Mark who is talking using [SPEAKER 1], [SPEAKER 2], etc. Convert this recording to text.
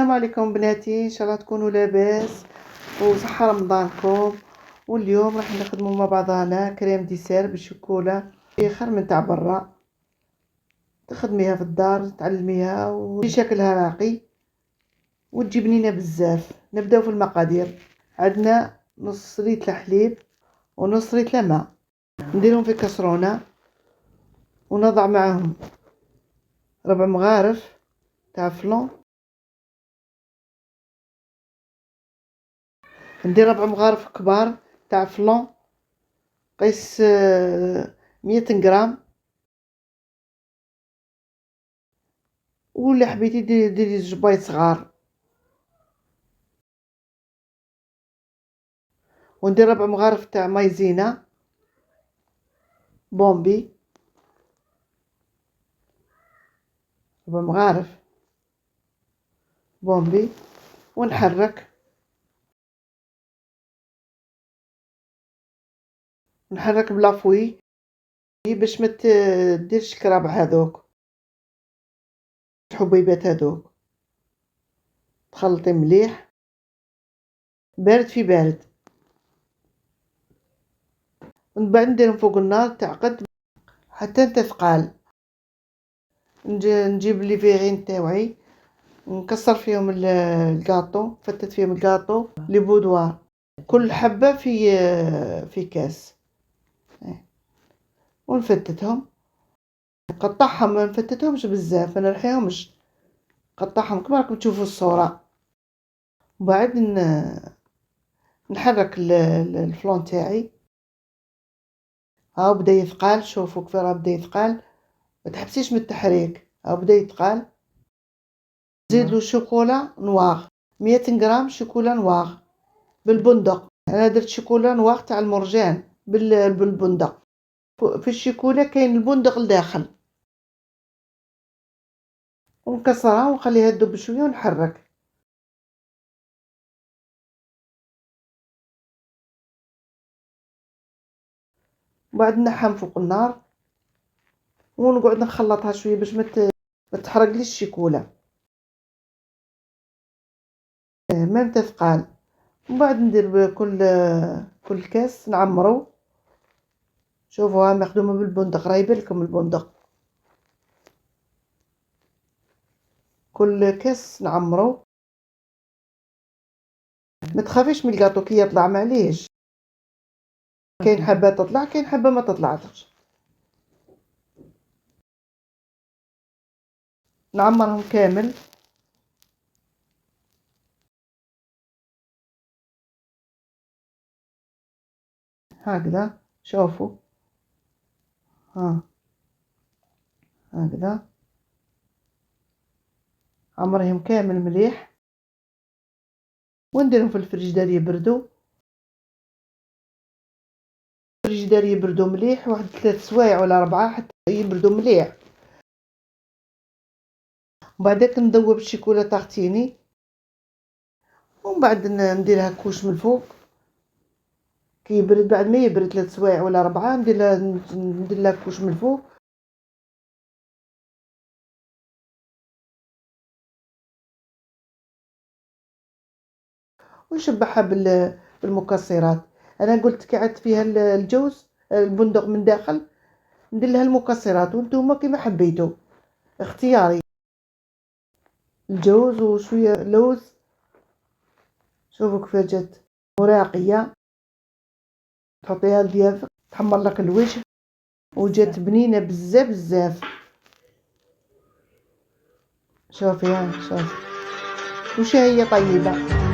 [SPEAKER 1] السلام عليكم بناتي، ان شاء الله تكونوا لاباس وصحه رمضانكم. واليوم راح نخدموا مع بعضنا كريم ديسير بالشوكولا، خير من تاع برا. تخدميها في الدار، تعلميها وتجي شكلها راقي وتجي بنينه بزاف. نبداو في المقادير. عندنا نص لتر حليب ونص لتر ماء، نديرهم في كسرونه ونضع معهم ربع مغارف تاع فلون. ندير ربع مغارف كبار تاع فلون قيس 100 غرام. ولا حبيتي ديري زوج بيض صغار. وندير ربع مغارف تاع مايزينا بومبي، ربع مغارف بومبي، ونحرك بلافوي باش ما تديرش الكراب هذوك الحبيبات هذوك. تخلطي مليح بارد في بارد. ومن بعد نديرهم فوق النار تعقد حتى تثقال. نجيب لي فيغين تاوعي، نكسر فيهم الكاطو، فتت فيهم الكاطو لي بودوار، كل حبه في كاس، ونفتتهم. نقطعهم، ما نفتتهمش بزاف، ما نرحيهمش، نقطعهم كما راكم تشوفوا الصوره. وبعد نحرك الفلون تاعي. هاو بدا يثقال، شوفوا كيف راه بدا يثقال، ما تحبسيش من التحريك. هاو بدا يثقال. نزيد له شوكولا نواغ 100 غرام شوكولا نواغ بالبندق. انا درت شوكولا نواغ تاع المرجان بالبندق. في الشوكولا كاين البندق لداخل. ونكسرها ونخليها تذوب شويه ونحرك. وبعد نحم فوق النار ونقعد نخلطها شويه باش ما تحرقليش الشوكولا، ما تثقال. ومن بعد ندير كل كاس نعمرو. شوفوها مخدومه بالبندق، راه يبان لكم البندق. كل كاس نعمرو. ما تخافيش من الكاطو كي يطلع، معليش، كاين حبه تطلع، كاين حبه ما تطلعش. نعمرهم كامل. هكذا شوفوا، ها هكذا عمرهم كامل مليح. ونديرهم في الفريجدار يبردوا. الفريجدار يبردوا مليح واحد 3 سوايع ولا 4 حتى يبردوا مليح. وبعدك نذوب الشيكولا تاغتيني، ومن بعد نديرها كوش من الفوق. كي يبرد، بعد ما يبرد 3 سوايع ولا 4، ندير لها كوش من الفوق. ونشبعها بالمكسرات. انا قلت كي عدت فيها الجوز البندق من داخل، ندير لها المكسرات، وانتم كيما حبيتوا، اختياري. الجوز وشويه لوز. شوفوا كيف جات مراقيه. تحطيها لديالك تحمر لك الوجه، وجات بنينه بزاف بزاف. شوفي ها، شوفي وش هي طيبه.